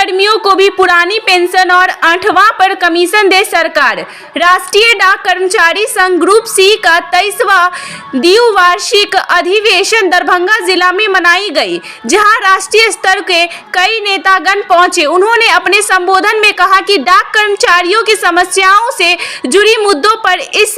कर्मियों को भी पुरानी पेंशन और 8वां पर कमीशन दे सरकार। राष्ट्रीय डाक कर्मचारी संघ ग्रुप सी का 23वां द्विवार्षिक अधिवेशन दरभंगा जिला में मनाई गई, जहां राष्ट्रीय स्तर के कई नेतागण पहुंचे। उन्होंने अपने संबोधन में कहा कि डाक कर्मचारियों की समस्याओं से जुड़ी मुद्दों पर इस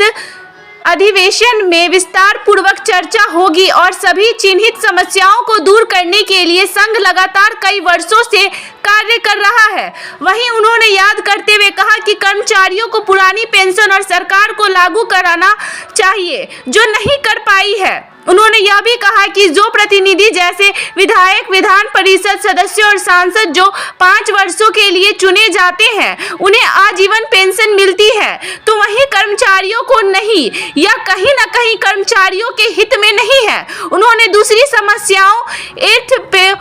अधिवेशन में विस्तार पूर्वक चर्चा होगी और सभी चिन्हित समस्याओं को दूर करने के लिए संघ लगातार कई वर्षों से कार्य कर रहा है। वहीं उन्होंने याद करते हुए कहा कि कर्मचारियों को पुरानी पेंशन और सरकार को लागू कराना चाहिए, जो नहीं कर पाई है। उन्होंने यह भी कहा कि जो प्रतिनिधि जैसे विधायक, विधान परिषद सदस्य और सांसद जो 5 वर्षों के लिए चुने जाते हैं, उन्हें आजीवन पेंशन मिलती है, तो वहीं कर्मचारियों को नहीं, या कहीं न कहीं कर्मचारियों के हित में नहीं है। उन्होंने दूसरी समस्याओं 8 पे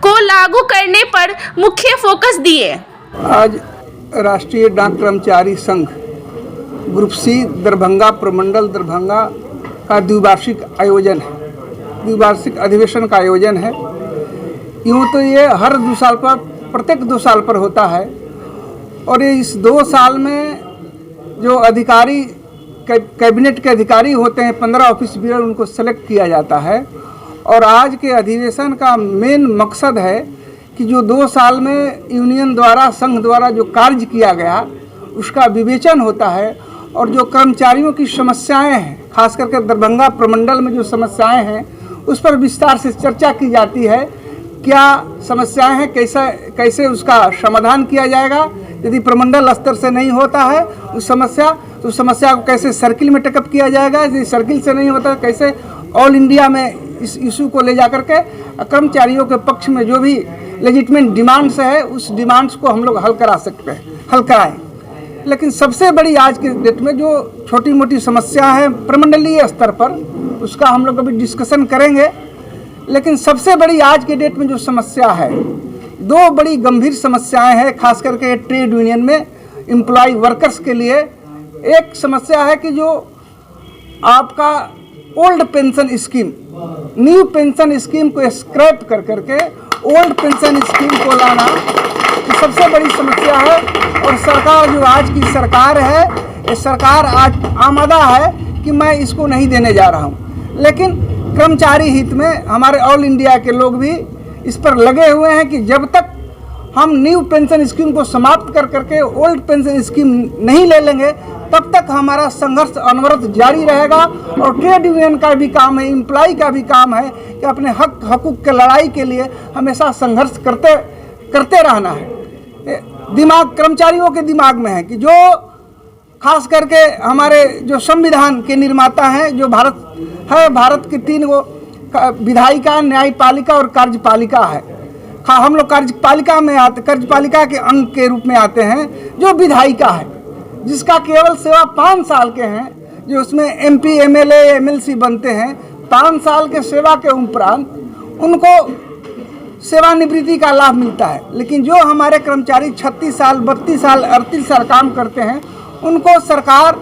को लागू करने पर मुख्य फोकस दिए। आज राष्ट्रीय डाक कर्मचारी संघ ग्रुप सी दरभंगा प्रमंडल दरभंगा का द्विवार्षिक आयोजन है, द्विवार्षिक अधिवेशन का आयोजन है। यूँ तो ये हर 2 साल पर, प्रत्येक 2 साल पर होता है, और ये इस 2 साल में जो अधिकारी कैबिनेट के अधिकारी होते हैं, 15 ऑफिस बियर, उनको सेलेक्ट किया जाता है। और आज के अधिवेशन का मेन मकसद है कि जो 2 साल में यूनियन द्वारा, संघ द्वारा जो कार्य किया गया, उसका विवेचन होता है, और जो कर्मचारियों की समस्याएं हैं, खास करके दरभंगा प्रमंडल में जो समस्याएं हैं, उस पर विस्तार से चर्चा की जाती है। क्या समस्याएं हैं, कैसे उसका समाधान किया जाएगा। यदि प्रमंडल स्तर से नहीं होता है उस समस्या, तो उस समस्या को कैसे सर्किल में टेकअप किया जाएगा। यदि सर्किल से नहीं होता, कैसे ऑल इंडिया में इस इशू को ले जा करके कर्मचारियों के पक्ष में जो भी लेजिटमेट डिमांड्स है, उस डिमांड्स को हम लोग हल करा सकते हैं, हल कराएँ। लेकिन सबसे बड़ी आज के डेट में जो छोटी मोटी समस्या है प्रमंडलीय स्तर पर, उसका हम लोग अभी डिस्कशन करेंगे। लेकिन सबसे बड़ी आज के डेट में जो समस्या है, 2 बड़ी गंभीर समस्याएं हैं, खास करके ट्रेड यूनियन में एम्प्लॉय वर्कर्स के लिए। एक समस्या है कि जो आपका old pension scheme, new pension scheme को स्क्रैप कर करके ओल्ड पेंशन स्कीम को लाना, तो सबसे बड़ी समस्या है। और सरकार, जो आज की सरकार है, ये सरकार आज आमादा है कि मैं इसको नहीं देने जा रहा हूँ। लेकिन कर्मचारी हित में हमारे ऑल इंडिया के लोग भी इस पर लगे हुए हैं कि जब तक हम न्यू पेंशन स्कीम को समाप्त कर करके ओल्ड पेंशन स्कीम नहीं ले लेंगे, तब तक हमारा संघर्ष अनवरत जारी रहेगा। और ट्रेड यूनियन का भी काम है, एम्प्लॉय का भी काम है कि अपने हक हकूक़ के लड़ाई के लिए हमेशा संघर्ष करते रहना है। दिमाग कर्मचारियों के दिमाग में है कि जो खास करके हमारे जो संविधान के निर्माता हैं, जो भारत के 3 गो विधायिका, न्यायपालिका और कार्यपालिका है। हम लोग कार्यपालिका में आते, कार्यपालिका के अंग के रूप में आते हैं जो विधायिका है, जिसका केवल सेवा 5 साल के हैं, जो उसमें MP, MLA, MLC बनते हैं। 5 साल के सेवा के उपरांत उनको सेवानिवृत्ति का लाभ मिलता है। लेकिन जो हमारे कर्मचारी 36 साल, 32 साल, 38 साल काम करते हैं, उनको सरकार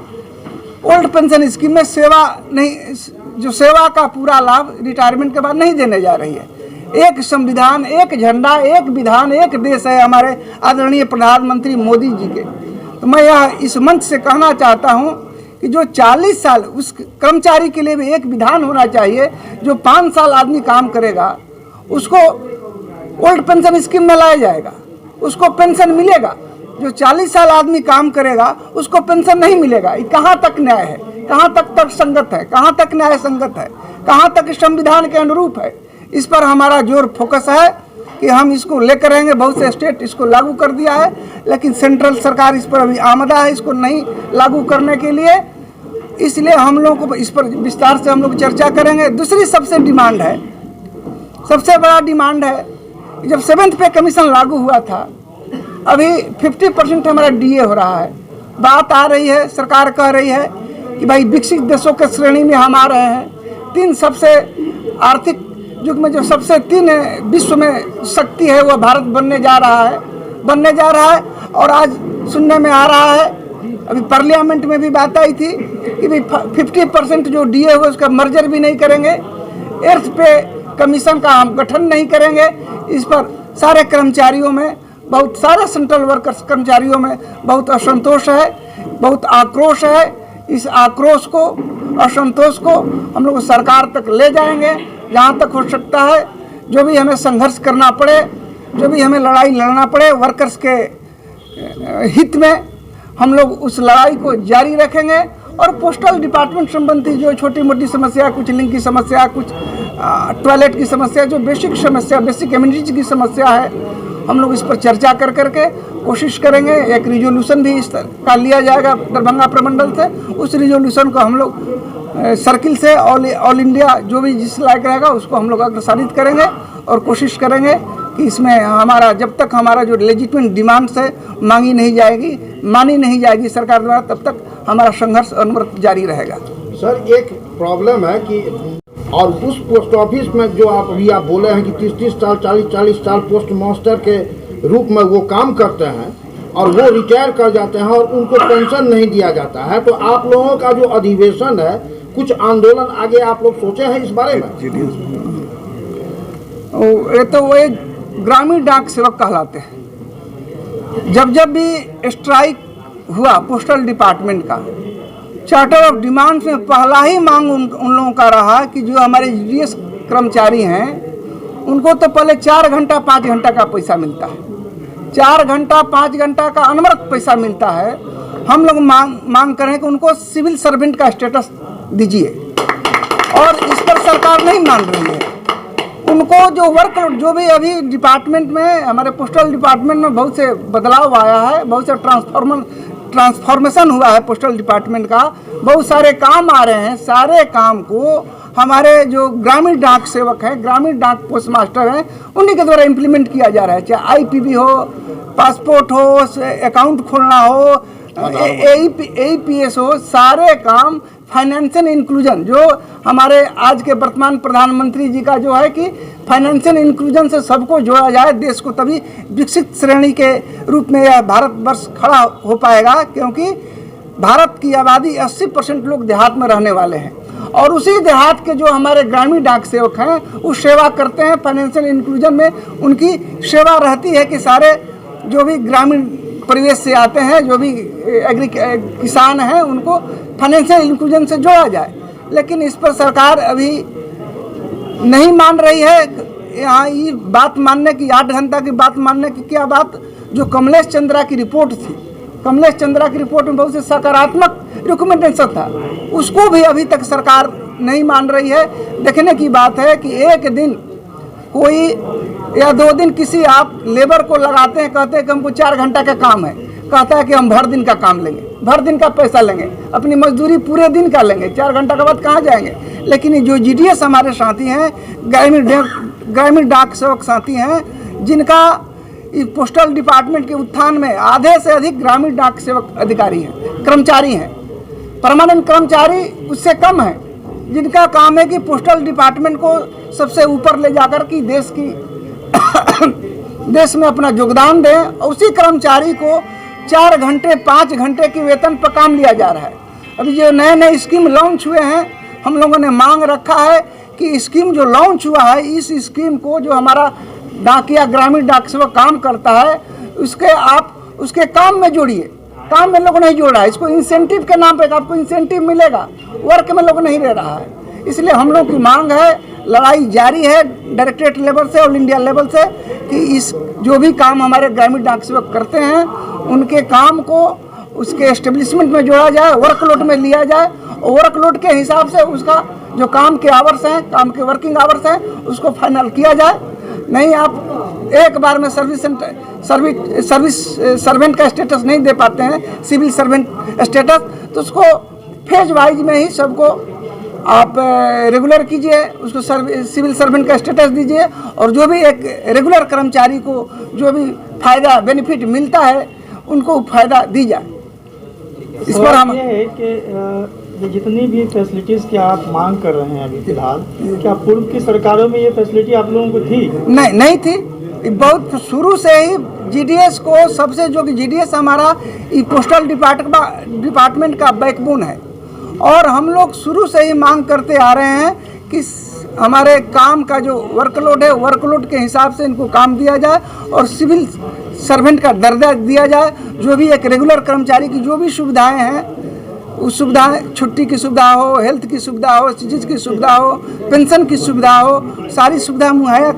ओल्ड पेंशन स्कीम में सेवा नहीं, जो सेवा का पूरा लाभ रिटायरमेंट के बाद नहीं देने जा रही है। एक संविधान, एक झंडा, एक विधान, एक देश है हमारे आदरणीय प्रधानमंत्री मोदी जी के। तो मैं यह इस मंच से कहना चाहता हूँ कि जो 40 साल, उस कर्मचारी के लिए भी एक विधान होना चाहिए। जो 5 साल आदमी काम करेगा, उसको ओल्ड पेंशन स्कीम में लाया जाएगा, उसको पेंशन मिलेगा। जो 40 साल आदमी काम करेगा, उसको पेंशन नहीं मिलेगा। ये कहाँ तक न्याय है, कहाँ तक तर्कसंगत है, कहाँ तक न्याय संगत है, कहाँ तक संविधान के अनुरूप है। इस पर हमारा जोर फोकस है कि हम इसको लेकर रहेंगे। बहुत से स्टेट इसको लागू कर दिया है, लेकिन सेंट्रल सरकार इस पर अभी आमादा है इसको नहीं लागू करने के लिए। इसलिए हम लोगों को इस पर विस्तार से हम लोग चर्चा करेंगे। दूसरी सबसे डिमांड है, सबसे बड़ा डिमांड है, जब 7th पे कमीशन लागू हुआ था, अभी 50% हमारा DA हो रहा है। बात आ रही है, सरकार कह रही है कि भाई विकसित देशों के श्रेणी में हम आ रहे हैं। 3 सबसे आर्थिक युग में जो सबसे 3 विश्व में शक्ति है, वो भारत बनने जा रहा है। और आज सुनने में आ रहा है, अभी पार्लियामेंट में भी बात आई थी कि भाई 50% जो DA हुआ उसका मर्जर भी नहीं करेंगे, 8th पे कमीशन का हम गठन नहीं करेंगे। इस पर सारे कर्मचारियों में बहुत सारे सेंट्रल वर्कर्स कर्मचारियों में बहुत असंतोष है, बहुत आक्रोश है। इस आक्रोश को, असंतोष को हम लोग सरकार तक ले जाएंगे, जहाँ तक हो सकता है। जो भी हमें संघर्ष करना पड़े, जो भी हमें लड़ाई लड़ना पड़े वर्कर्स के हित में, हम लोग उस लड़ाई को जारी रखेंगे। और पोस्टल डिपार्टमेंट संबंधी जो छोटी मोटी समस्या, कुछ लिंक की समस्या, कुछ टॉयलेट की समस्या, जो बेसिक समस्या, बेसिक एमिनिटीज की समस्या है, हम लोग इस पर चर्चा कर करके कोशिश करेंगे। एक रिजोल्यूशन भी इस तरह का लिया जाएगा दरभंगा प्रमंडल से। उस रिजोल्यूशन को हम लोग सर्किल से ऑल इंडिया जो भी जिस लायक रहेगा उसको हम लोग अग्रसारित करेंगे और कोशिश करेंगे कि इसमें हमारा, जब तक हमारा जो लेजिटिमेट डिमांड्स है मांगी नहीं जाएगी, मानी नहीं जाएगी सरकार द्वारा, तब तक हमारा संघर्ष अनवरत जारी रहेगा। सर, एक प्रॉब्लम है कि और उस पोस्ट ऑफिस में जो आप बोले हैं कि 30-30 साल 40-40 साल पोस्ट मास्टर के रूप में वो काम करते हैं और वो रिटायर कर जाते हैं और उनको पेंशन नहीं दिया जाता है, तो आप लोगों का जो अधिवेशन है, कुछ आंदोलन आगे आप लोग सोचे हैं इस बारे में? ये तो वो ग्रामीण डाक सेवक कहलाते हैं। जब जब भी स्ट्राइक हुआ पोस्टल डिपार्टमेंट का, चार्टर ऑफ डिमांड्स में पहला ही मांग उन लोगों का रहा कि जो हमारे जीडीएस कर्मचारी हैं उनको तो पहले 4 घंटा 5 घंटा का पैसा मिलता है, 4 घंटा 5 घंटा का अनवरत पैसा मिलता है। हम लोग मांग करें कि उनको सिविल सर्वेंट का स्टेटस दीजिए, और इस पर सरकार नहीं मान रही है। उनको जो वर्कलोड, जो भी अभी डिपार्टमेंट में, हमारे पोस्टल डिपार्टमेंट में बहुत से बदलाव आया है, बहुत से ट्रांसफॉर्मेशन हुआ है पोस्टल डिपार्टमेंट का, बहुत सारे काम आ रहे हैं। सारे काम को हमारे जो ग्रामीण डाक सेवक हैं, ग्रामीण डाक पोस्ट मास्टर हैं, उन्हीं के द्वारा इम्प्लीमेंट किया जा रहा है। चाहे आईपीबी हो, पासपोर्ट हो, अकाउंट खोलना हो, एईपीएस हो, सारे काम फाइनेंशियल इंक्लूजन, जो हमारे आज के वर्तमान प्रधानमंत्री जी का जो है कि फाइनेंशियल इंक्लूजन से सबको जोड़ा जाए, देश को तभी विकसित श्रेणी के रूप में यह भारतवर्ष खड़ा हो पाएगा। क्योंकि भारत की आबादी 80% लोग देहात में रहने वाले हैं, और उसी देहात के जो हमारे ग्रामीण डाक सेवक हैं वो सेवा करते हैं। फाइनेंशियल इंक्लूजन में उनकी सेवा रहती है कि सारे जो भी ग्रामीण परिवेश से आते हैं, जो भी किसान हैं, उनको फाइनेंशियल इंक्लूजन से जोड़ा जाए। लेकिन इस पर सरकार अभी नहीं मान रही है। यहाँ ये बात मानने की, 8 घंटा की बात मानने की क्या बात, जो कमलेश चंद्रा की रिपोर्ट थी, कमलेश चंद्रा की रिपोर्ट में बहुत से सकारात्मक रिकमेंडेशन था, उसको भी अभी तक सरकार नहीं मान रही है। देखने की बात है कि एक दिन कोई या 2 दिन किसी आप लेबर को लगाते हैं, कहते हैं कि हमको 4 घंटा का काम है, कहता है कि हम भर दिन का काम लेंगे, भर दिन का पैसा लेंगे, अपनी मजदूरी पूरे दिन का लेंगे, 4 घंटा के बाद कहाँ जाएंगे। लेकिन जो जीडीएस हमारे साथी हैं, ग्रामीण डाक सेवक साथी हैं, जिनका पोस्टल डिपार्टमेंट के उत्थान में आधे से अधिक ग्रामीण डाक सेवक अधिकारी हैं, कर्मचारी हैं, परमानेंट कर्मचारी उससे कम है, जिनका काम है कि पोस्टल डिपार्टमेंट को सबसे ऊपर ले जाकर कि देश में अपना योगदान दें। उसी कर्मचारी को 4 घंटे 5 घंटे की वेतन पर काम लिया जा रहा है। अभी जो नए नए स्कीम लॉन्च हुए हैं, हम लोगों ने मांग रखा है कि स्कीम जो लॉन्च हुआ है, इस स्कीम को जो हमारा डाकिया ग्रामीण डाक सेवक काम करता है, उसके काम में जोड़िए। काम में लोग नहीं जोड़ रहा है, इसको इंसेंटिव के नाम पे आपको इंसेंटिव मिलेगा, वर्क में लोग नहीं ले रहा है। इसलिए हम लोग की मांग है, लड़ाई जारी है डायरेक्टरेट लेवल से, ऑल इंडिया लेवल से, कि इस जो भी काम हमारे ग्रामीण डाक सेवक करते हैं, उनके काम को उसके एस्टेब्लिशमेंट में जोड़ा जाए, वर्कलोड में लिया जाए, और वर्कलोड के हिसाब से उसका जो काम के आवर्स हैं, काम के वर्किंग आवर्स हैं, उसको फाइनल किया जाए। नहीं आप एक बार में सर्विस सर्वेंट का स्टेटस नहीं दे पाते हैं, सिविल सर्वेंट स्टेटस, तो उसको फेज वाइज में ही सबको आप रेगुलर कीजिए, उसको सिविल सर्वेंट का स्टेटस दीजिए, और जो भी एक रेगुलर कर्मचारी को जो भी फायदा बेनिफिट मिलता है उनको फायदा दी जाए। इस पर हम ये है कि ये जितनी भी फैसिलिटीज़ की आप मांग कर रहे हैं अभी फिलहाल, क्या पूर्व की सरकारों में ये फैसिलिटी आप लोगों को थी? नहीं थी। बहुत शुरू से ही जीडीएस को सबसे, जो कि जीडीएस हमारा पोस्टल डिपार्टमेंट का बैकबोन है, और हम लोग शुरू से ही मांग करते आ रहे हैं कि हमारे काम का जो वर्कलोड है, वर्कलोड के हिसाब से इनको काम दिया जाए और सिविल सर्वेंट का दर्जा दिया जाए। जो भी एक रेगुलर कर्मचारी की जो भी सुविधाएं हैं, उस सुविधाएं, छुट्टी की सुविधा हो, हेल्थ की सुविधा हो, चीज़ की सुविधा हो, पेंशन की सुविधा हो, सारी सुविधा मुहैया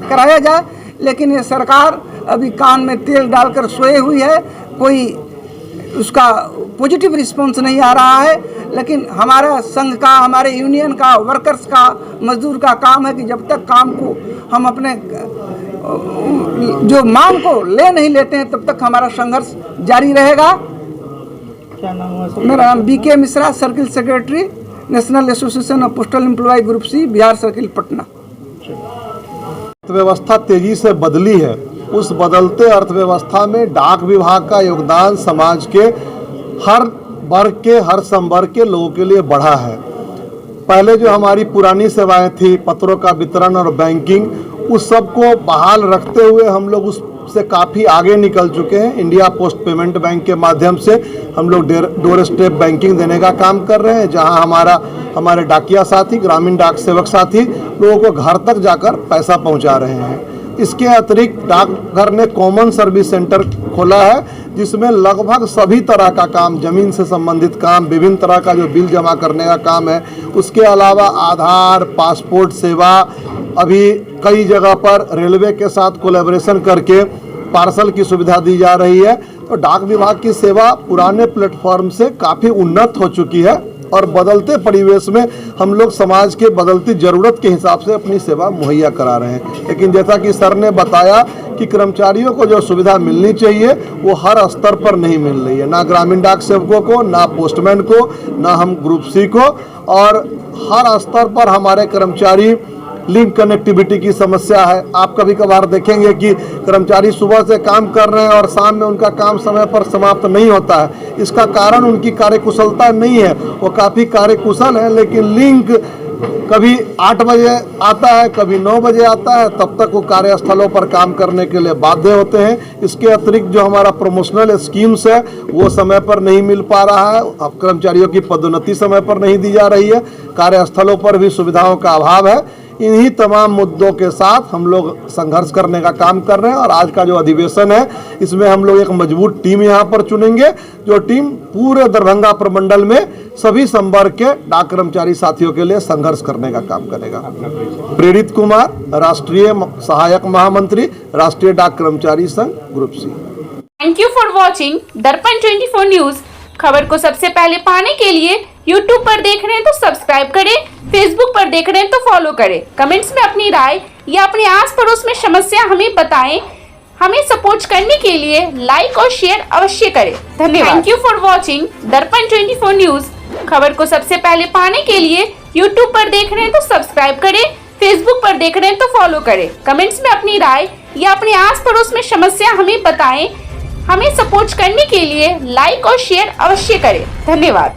कराया जाए। लेकिन ये सरकार अभी कान में तेल डालकर सोए हुई है, कोई उसका पॉजिटिव रिस्पॉन्स नहीं आ रहा है। लेकिन हमारा संघ का, हमारे यूनियन का, वर्कर्स का, मजदूर का काम है कि जब तक काम को हम अपने जो मांग को ले नहीं लेते हैं, तब तक हमारा संघर्ष जारी रहेगा। क्या नाम हुआ सर? मेरा नाम BK Mishra, circle secretary, national association of postal employ group C, Bihar circle, Patna. अर्थव्यवस्था तेजी से बदली है। उस बदलते अर्थव्यवस्था में डाक विभाग का योगदान समाज के हर वर्ग के, हर संवर्ग के लोगों के लिए बढ़ा है। पहले जो हमारी पुरानी सेवाएं थी, पत्रों का वितरण और बैंकिंग, उस सब को बहाल रखते हुए हम लोग उससे काफ़ी आगे निकल चुके हैं। इंडिया पोस्ट पेमेंट बैंक के माध्यम से हम लोग डोर स्टेप बैंकिंग देने का काम कर रहे हैं, जहां हमारे डाकिया साथी, ग्रामीण डाक सेवक साथी लोगों को घर तक जाकर पैसा पहुंचा रहे हैं। इसके अतिरिक्त डाकघर ने कॉमन सर्विस सेंटर खोला है, जिसमें लगभग सभी तरह का काम, जमीन से संबंधित काम, विभिन्न तरह का जो बिल जमा करने का काम है, उसके अलावा आधार, पासपोर्ट सेवा, अभी कई जगह पर रेलवे के साथ कोलैबोरेशन करके पार्सल की सुविधा दी जा रही है। तो डाक विभाग की सेवा पुराने प्लेटफॉर्म से काफ़ी उन्नत हो चुकी है और बदलते परिवेश में हम लोग समाज के बदलती ज़रूरत के हिसाब से अपनी सेवा मुहैया करा रहे हैं। लेकिन जैसा कि सर ने बताया कि कर्मचारियों को जो सुविधा मिलनी चाहिए वो हर स्तर पर नहीं मिल रही है, ना ग्रामीण डाक सेवकों को, ना पोस्टमैन को, ना हम ग्रुप C को, और हर स्तर पर हमारे कर्मचारी लिंक कनेक्टिविटी की समस्या है। आप कभी कभार देखेंगे कि कर्मचारी सुबह से काम कर रहे हैं और शाम में उनका काम समय पर समाप्त नहीं होता है। इसका कारण उनकी कार्यकुशलता नहीं है, वो काफ़ी कार्यकुशल है, लेकिन लिंक कभी 8 बजे आता है, कभी 9 बजे आता है, तब तक वो कार्यस्थलों पर काम करने के लिए बाध्य होते हैं। इसके अतिरिक्त जो हमारा प्रमोशनल स्कीम्स है वो समय पर नहीं मिल पा रहा है, अब कर्मचारियों की पदोन्नति समय पर नहीं दी जा रही है, कार्यस्थलों पर भी सुविधाओं का अभाव है। इन्हीं तमाम मुद्दों के साथ हम लोग संघर्ष करने का काम कर रहे हैं और आज का जो अधिवेशन है इसमें हम लोग एक मजबूत टीम यहाँ पर चुनेंगे, जो टीम पूरे दरभंगा प्रमंडल में सभी संवर्ग के डाक कर्मचारी साथियों के लिए संघर्ष करने का काम करेगा। प्रेरित कुमार, राष्ट्रीय सहायक महामंत्री, राष्ट्रीय डाक कर्मचारी संघ, group C। Thank you for watching दर्पण 24 न्यूज। खबर को सबसे पहले पाने के लिए YouTube पर देख रहे हैं तो सब्सक्राइब करें, Facebook पर देख रहे हैं तो फॉलो करें। कमेंट्स में अपनी राय या अपने आस पड़ोस में समस्या हमें बताएं। हमें सपोर्ट करने के लिए लाइक और शेयर अवश्य करें। धन्यवाद। थैंक यू फॉर वॉचिंग दर्पण 24 न्यूज। खबर को सबसे पहले पाने के लिए YouTube पर देख रहे हैं तो सब्सक्राइब करें, Facebook पर देख रहे हैं तो फॉलो करें। कमेंट्स में अपनी राय या अपने आस पड़ोस में समस्या हमें बताएं। हमें सपोर्ट करने के लिए लाइक और शेयर अवश्य करें। धन्यवाद।